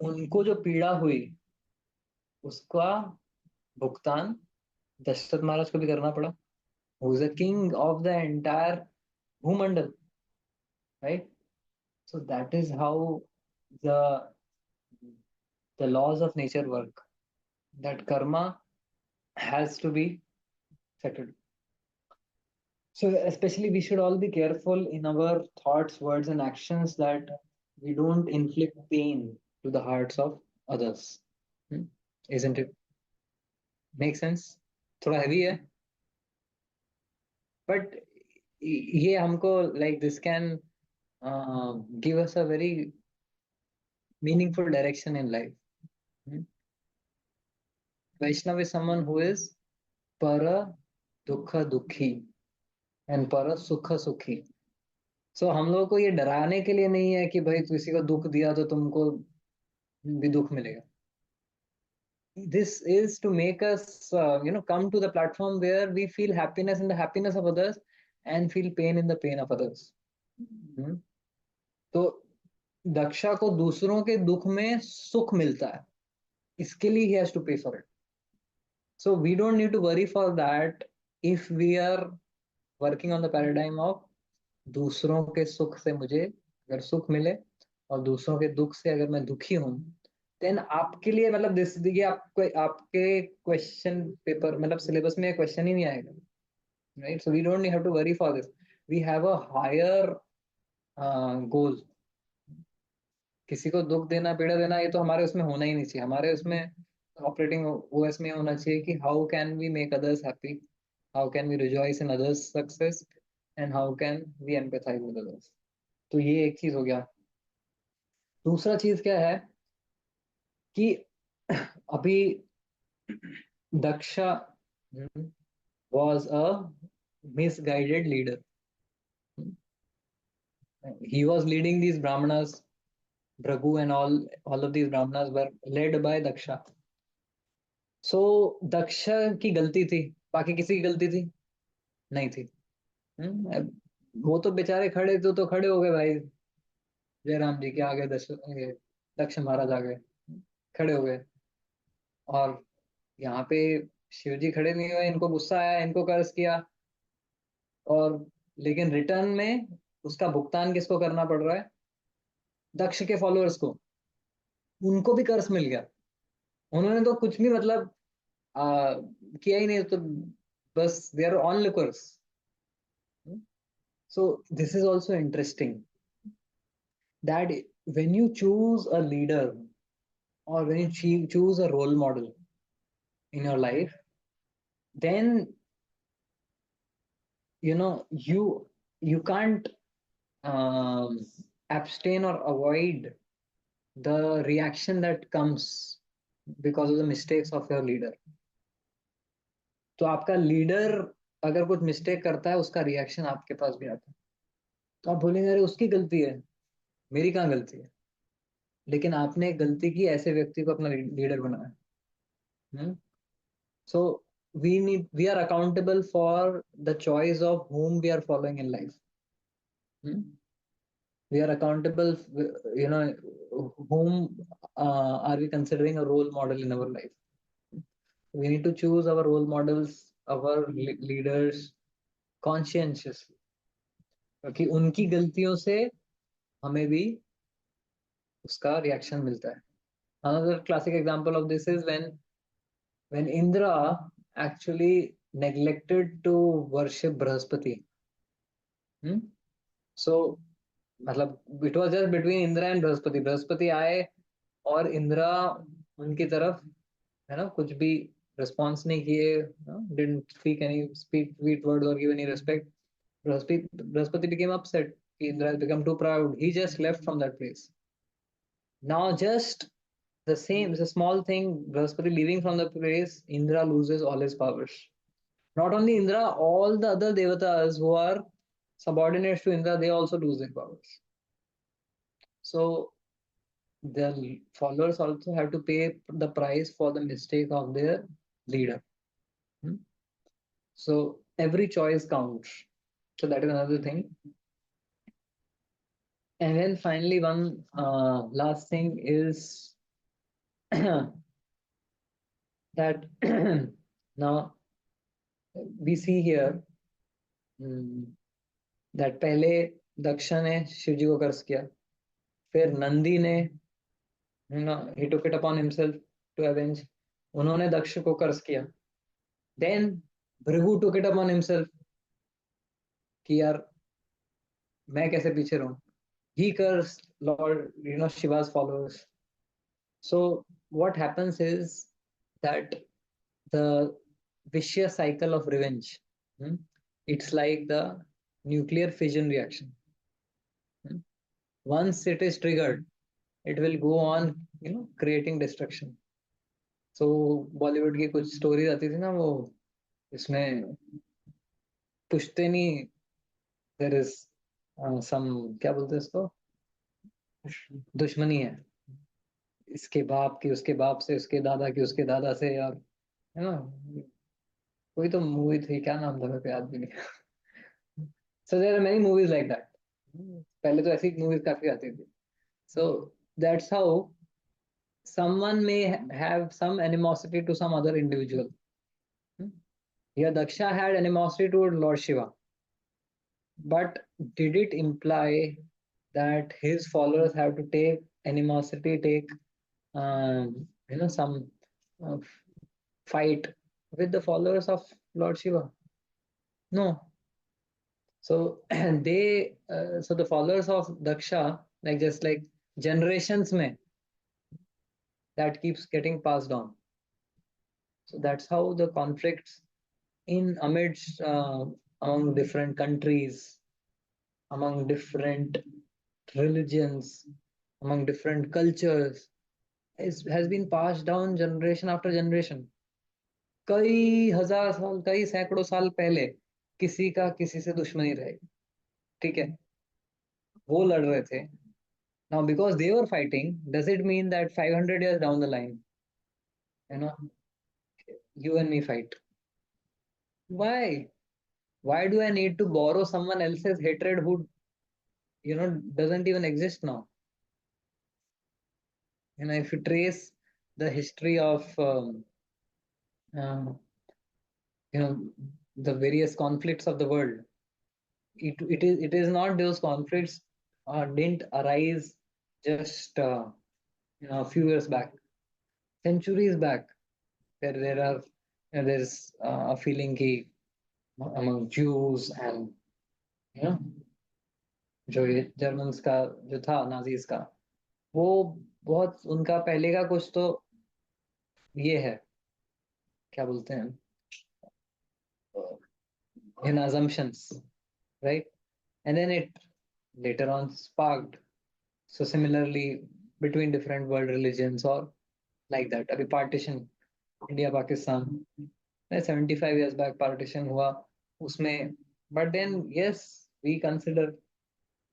उनको जो पीड़ा हुई उसका भुगतान दशरथ महाराज को भी करना पड़ा. Who is the king of the entire भूमंडल, right? So that is how the laws of nature work. That karma has to be settled. So especially we should all be careful in our thoughts, words, and actions that we don't inflict pain to the hearts of others. Isn't it? Make sense? थोड़ा heavy है, but ये हमको like this can give us a very meaningful direction in life. Vaishnav is someone who is para dukha dukhi and para sukha sukhi. So हम लोगों को ये डराने के लिए नहीं है कि भाई किसी को दुख दिया तो तुमको भी दुख मिलेगा. This is to make us come to the platform where we feel happiness in the happiness of others and feel pain in the pain of others. तो दक्षा को दूसरों के दुख में सुख मिलता है, इसके लिए he has to pay for it. So we don't need to worry for that if we are working on the paradigm of दूसरों के सुख से मुझे अगर सुख मिले और दूसरों के दुख से अगर मैं दुखी हूं, then आपके लिए मतलब दिस ये आपके क्वेश्चन पेपर मतलब सिलेबस में क्वेश्चन ही नहीं आएगा, right? So we don't have to worry for this. We have a higher goal. किसी को दुख देना पीड़ा देना ये तो हमारे उसमें होना ही नहीं चाहिए. हमारे उसमें ऑपरेटिंग ओएस में होना चाहिए कि how can we make others happy, how can we rejoice in others success and how can we empathise with others. तो ये एक चीज हो गया. दूसरा चीज क्या है कि अभी Daksha was a misguided leader. He was leading these brahmanas. Bhragu and all of these brahmanas were led by Daksha. So Daksha की गलती थी, बाकी किसी की गलती थी नहीं थी. वो तो बेचारे खड़े थे तो खड़े हो गए भाई, जयराम जी के आगे दक्ष महाराज आ गए, खड़े हो गए. और यहाँ पे शिव जी खड़े नहीं हुए, इनको गुस्सा आया, इनको कर्ज किया, और लेकिन रिटर्न में उसका भुगतान किसको करना पड़ रहा है? दक्ष के फॉलोअर्स को. उनको भी कर्स मिल गया, उन्होंने तो कुछ भी मतलब किया ही नहीं, तो बस they are on liquors. So this is also interesting that when you choose a leader or when you choose a role model in your life, then you can't um, abstain or avoid the reaction that comes because of the mistakes of your leader. तो आपका leader अगर कुछ mistake करता है, उसका reaction आपके पास भी आता है, तो आप बोलेंगे अरे उसकी गलती है, मेरी कहाँ गलती है. लेकिन आपने गलती की, ऐसे व्यक्ति को अपना लीडर बनाया. So we are accountable for the choice of whom we are following in life. We are accountable, whom are we considering a role model in our life. We need to choose our role models, our leaders conscientiously, क्योंकि उनकी गलतियों से हमें भी उसका reaction मिलता है. Another classic example of this is when Indra actually neglected to worship Brahaspati. So मतलब it was just between Indra and Brahaspati. Brahaspati आए और इंद्रा उनकी तरफ है ना कुछ भी रिस्पॉन्स नहीं किए, didn't speak any sweet words or give any respect. Brahaspati became upset. Indra has become too proud. He just left from that place. Now just the same, it's a small thing. Brahaspati leaving from the place, Indra loses all his powers. Not only Indra, all the other devatas who are subordinates to Indra, they also lose their powers. So the followers also have to pay the price for the mistake of their leader. So every choice counts. So that is another thing. And then finally, one last thing is that now we see here that पहले दक्षा ने शिव जी को कर्स किया, फिर नंदी ने he took it upon himself to avenge. उन्होंने दक्ष को कर्स किया. Then Bhrigu took it upon himself कि यार मैं कैसे पीछे रहूं. He cursed Lord, Shiva's followers. So what happens is that the vicious cycle of revenge, it's like the nuclear fission reaction. Once it is triggered, it will go on, creating destruction. So Bollywood की कुछ stories आती थी ना, वो इसमें पुश्तैनी there is some, क्या बोलते हैं इसको, दुश्मनी है इसके बाप की उसके बाप से, उसके दादा की उसके दादा से, और है ना कोई तो मूवी थी, क्या नाम था, मेरे को याद भी नहीं. So there are many movies like that. पहले तो ऐसी मूवीज काफी आती थी. So that's how someone may have some animosity to some other individual. Here Daksha had animosity toward Lord Shiva, but did it imply that his followers have to take animosity, take some uh, fight with the followers of Lord Shiva? No. So so the followers of Daksha, like just like generations mein, that keeps getting passed on. So that's how the conflicts in amidst among different countries, among different religions, among different cultures, has been passed down generation after generation. कई हजार साल, कई सैकड़ों साल पहले किसी का किसी से दुश्मनी रहेगी, ठीक है, वो लड़ रहे थे. Now because they were fighting, does it mean that 500 years down the line, you know you and me fight? Why do I need to borrow someone else's hatred who doesn't even exist now? If you trace the history of uh, the various conflicts of the world, it is not those conflicts didn't arise just a few years back, centuries back, there's a feeling कि among Jews and you know जो ये Germans का जो था Nazis का, वो बहुत उनका पहले का कुछ तो ये है, क्या बोलते हैं, in assumptions, right? And then it later on sparked. So similarly between different world religions or like that. अभी partition India Pakistan 75 years back partition हुआ उसमें, but then yes we consider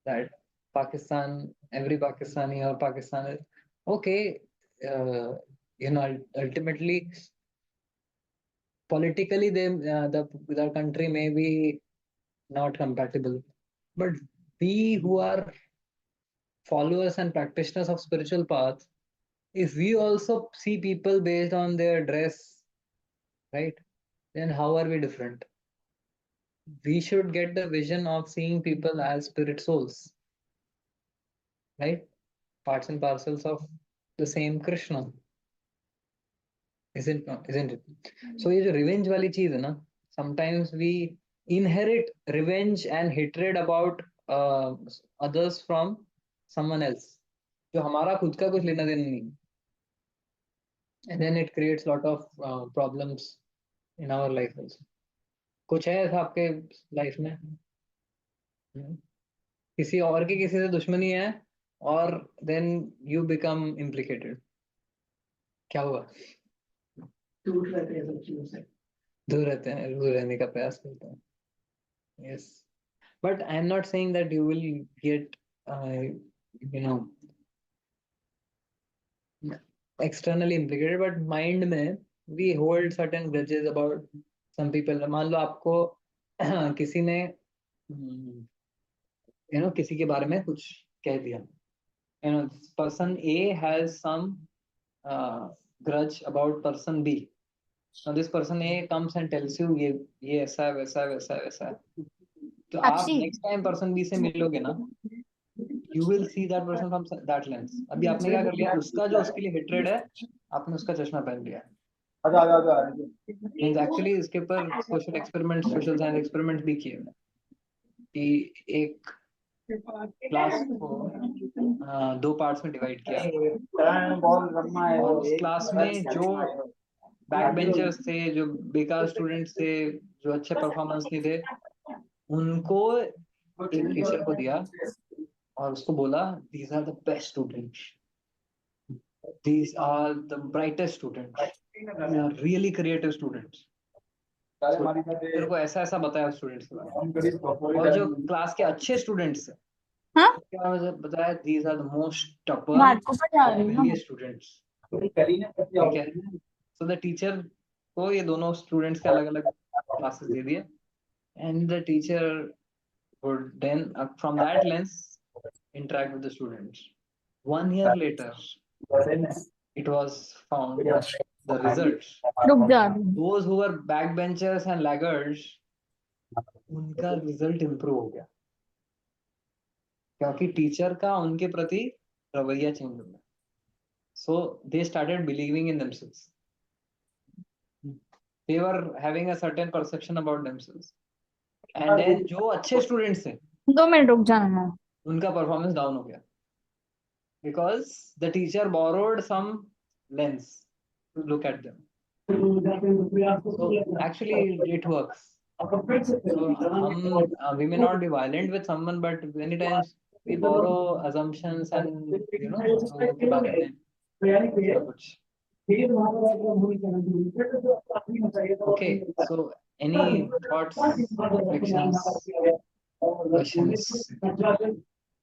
that Pakistan, every Pakistani or Pakistan, okay, ultimately politically the country may be not compatible, but we who are followers and practitioners of spiritual path, if we also see people based on their dress, right, then how are we different? We should get the vision of seeing people as spirit souls, right? Parts and parcels of the same Krishna, isn't it? So ये जो revenge वाली चीज है ना, sometimes we inherit revenge and hatred about others from someone else, जो हमारा खुद का कुछ लेना देना नहीं, and then it creates lot of problems in our life also. कुछ है ऐसा आपके लाइफ में? किसी और की किसी से दुश्मनी है और then you become implicated, क्या हुआ? दूर रहते हैं सब चीजों से, दूर रहते हैं, दूर रहने का प्रयास करते हैं. Yes, but I am not saying that you will get you know externally implicated, but mind में we hold certain grudges about some people. मान लो आपको किसी ने किसी के बारे में कुछ कह दिया, person A has some grudge about person B. Now this person A comes and tells you ये ऐसा है वैसा है वैसा है वैसा है, तो आप next time person B से मिलोगे ना, you will see that person from that lens. अभी आपने क्या कर लिया, उसका जो उसके लिए hatred है, आपने उसका चश्मा पहन लिया. मीन्स एक्चुअली इसके ऊपर social experiment, social science experiment भी किए कि एक क्लास को दो पार्ट्स में डिवाइड किया और उस क्लास में जो बैक बेंचर्स थे, जो बेकार स्टूडेंट्स थे, जो अच्छे परफॉर्मेंस नहीं थे, उनको एक टीचर को दिया और उसको बोला these are the best students, these are the brightest students, really creative students. तेरे को ऐसा ऐसा बताया स्टूडेंट्स के बारे में. और जो क्लास के अच्छे स्टूडेंट्स हैं, क्या बताया, these are the most stubborn students. ठीक है, so the teacher को ये दोनों स्टूडेंट्स के अलग अलग क्लासेस दे दिए, and the teacher would then from that lens interact with the students. 1 year later it was found the results, those who were backbenchers and laggards, उनका रिजल्ट इंप्रूव हो गया क्योंकि टीचर का उनके प्रति रवैया चेंज हो गया. So they started believing in themselves, they were having a certain perception about themselves, and then जो अच्छे स्टूडेंट्स थे 2 मिनट रुक जाना, उनका परफॉर्मेंस डाउन हो गया because the teacher borrowed some lens to look at them. So actually it works. So we may not be violent with someone, but many times we borrow assumptions and लोगों की बातें कुछ. Okay, so any thoughts, reflections, questions?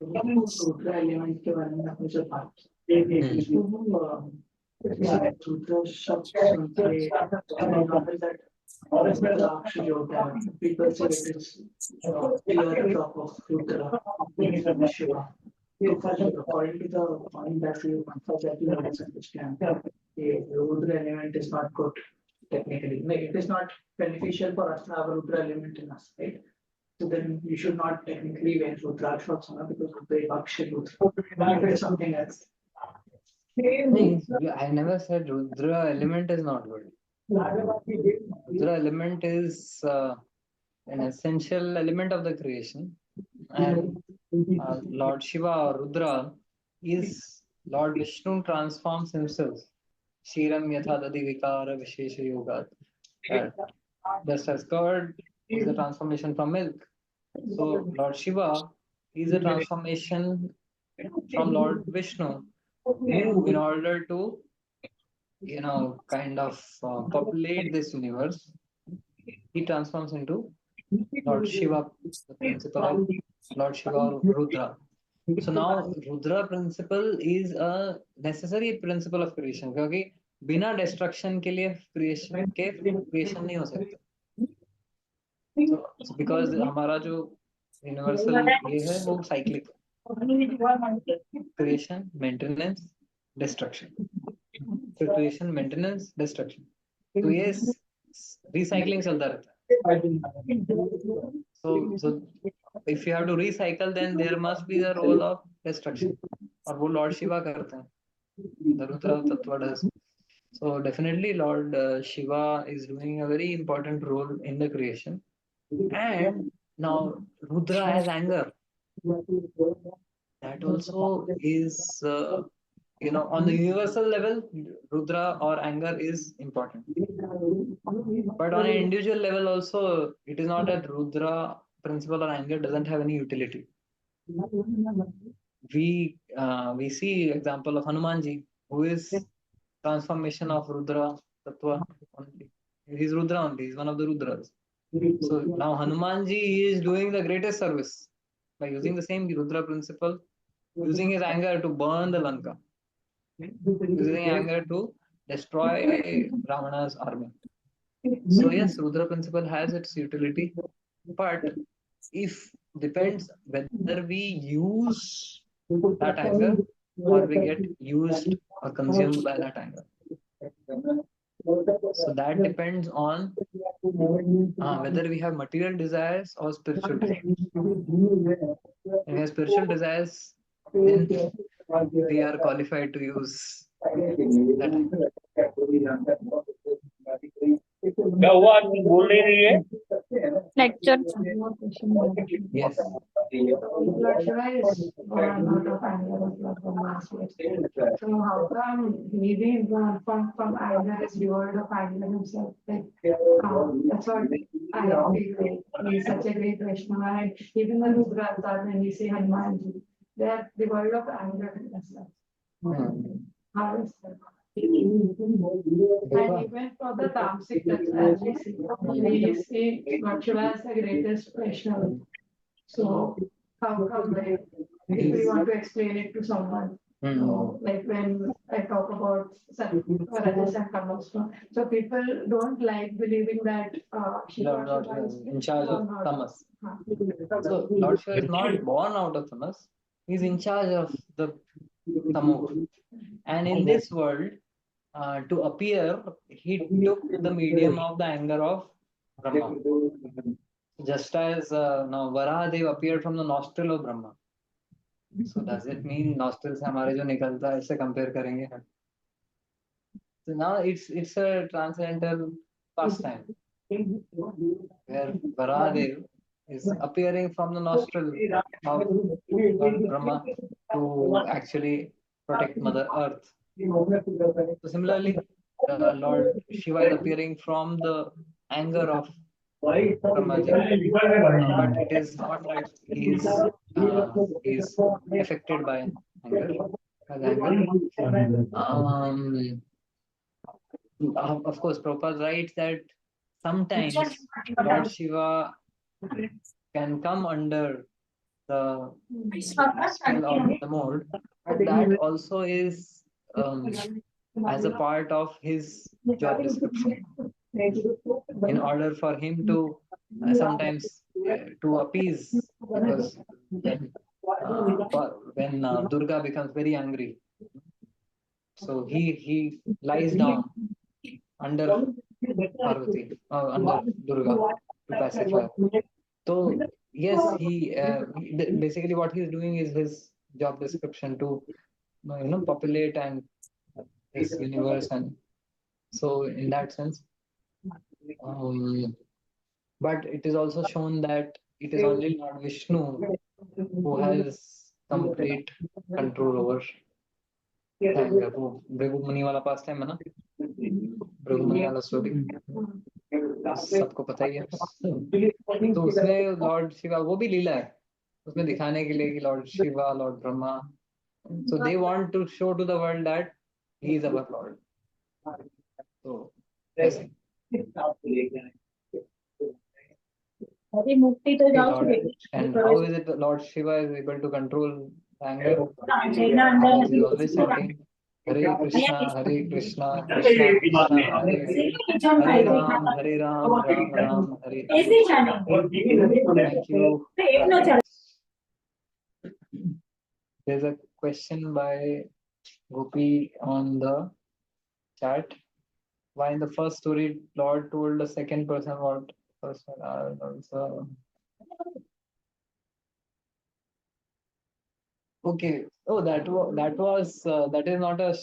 People say it is clear top of Rudra, Shiva. According to the point that you understand, the Rudra element is not good technically. It is not beneficial for us to have a Rudra element in us, right? So then you should not technically wear Rudrakshas because of the Daksha Rudra. It is something else. I never said Rudra element is not good. Rudra element is an essential element of the creation, and Lord Shiva or Rudra is Lord Vishnu transforms himself. Shiram yatha dadi vikara vishesha yoga. Just as curd is a transformation from milk. So Lord Shiva is a transformation from Lord Vishnu, who, in order to kind of populate this universe, he transforms into Lord Shiva, the principle of Lord Shiva or Rudra. So now Rudra principle is a necessary principle of creation, क्योंकि बिना destruction के लिए creation नहीं हो सकता. So because हमारा जो universal ये है वो cyclic creation, maintenance, destruction. So creation, maintenance, destruction. तो ये recycling चलता रहता है. So if you have to recycle, then there must be the role of destruction. और वो Lord Shiva करते हैं. The Rudra Tattva does. So definitely Lord Shiva is doing a very important role in the creation. And now Rudra has anger. That also is, on the universal level, Rudra or anger is important. But on an individual level also, it is not that Rudra principle or anger doesn't have any utility. We see example of Hanumanji, who is transformation of Rudra Tattva only. He's Rudra only, he's one of the Rudras. So now Hanumanji is doing the greatest service by using the same Rudra principle, using his anger to burn the Lanka, using anger to destroy Ravana's army. So yes, Rudra principle has its utility, but if depends whether we use that anger or we get used or consumed by that anger. So that depends on whether we have material desires or spiritual desires. If we have spiritual desires, then we are qualified to use that anger. क्या हुआ आदमी बोल नहीं रही है Lecture. Yes. Lord Shiva is born out of anger from last year. So how come he being born from anger is devoid of anger himself? Like, that's what I feel like. He's such a great Vaishnava, and even the Rudras, when we say Hanumanji, they are devoid of anger as well. How is that? And even for the Tamasic, as we see Lord Shiva as the greatest Vaishnava. So how come, like, if we want to explain it to someone, so like when I talk about Sati or Rajas and Tamas, so people don't like believing that Lord Shiva is in charge of Tamas. So Lord Shiva is not born out of Tamas, he's in charge of the Tamo. And in this world, to appear, he took the medium of the anger of Brahma. Just as now Varahadev appeared from the nostril of Brahma. So does it mean nostril से हमारे जो निकलता है इससे compare करेंगे? So now it's a transcendental pastime where Varahadev is appearing from the nostril of Lord Brahma to actually protect Mother Earth. So similarly, Lord Shiva is appearing from the anger of Brahmaji, but it is not like he is affected by anger. Of course, Prabhupada writes that sometimes Lord Shiva can come under the spell of the mode, but that also is as a part of his job description. In order for him to sometimes to appease, because when Durga becomes very angry, so he lies down under Parvati, under Durga to pacify. So yes, he basically what he is doing is his job description to populate and this universe, and so in that sense, but it is also shown that it is only Lord Vishnu who has complete control over वो भृगु मुनि वाला पास time है ना, भृगु मुनि वाला story सबको पता ही है। तो उसमें लॉर्ड शिवा, वो भी लीला है उसमें दिखाने के लिए कि Lord Shiva, Lord Brahma, so they want to show to the world that he is our Lord. So ऐसे मुक्ति तो जाओ Lord, and how is it that Lord Shiva is able to control anger? He is always chanting Hare Krishna, Hare Krishna, Krishna Krishna, Hare Ram, Hare Ram, Ram Ram, Hare Hare. Thank you. There's a question by Gopi on the chat. Why in the first story Lord told the second person what first one also. Okay. Oh, that is not a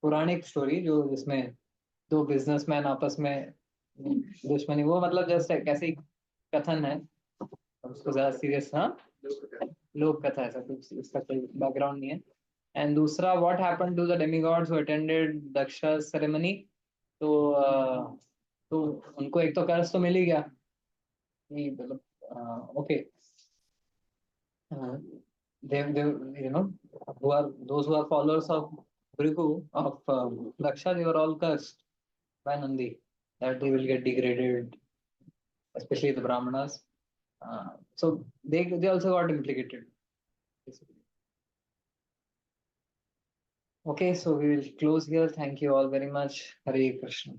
Puranic story जो जिसमें दो businessman आपस में दुश्मनी, वो मतलब just कैसे कथन है, उसको ज्यादा सीरियस, हाँ लोक कथा, ऐसा कुछ इसका कोई बैकग्राउंड नहीं है। एंड दूसरा, what happened to the demigods who attended Daksha ceremony, तो उनको एक तो कर्ज तो मिल ही गया, मतलब okay, they who are those who are followers of Bhrigu, of Daksha, they were all cursed by Nandi that they will get degraded, especially the Brahmanas. So they also got implicated, basically. Okay, so we will close here. Thank you all very much. Hare Krishna.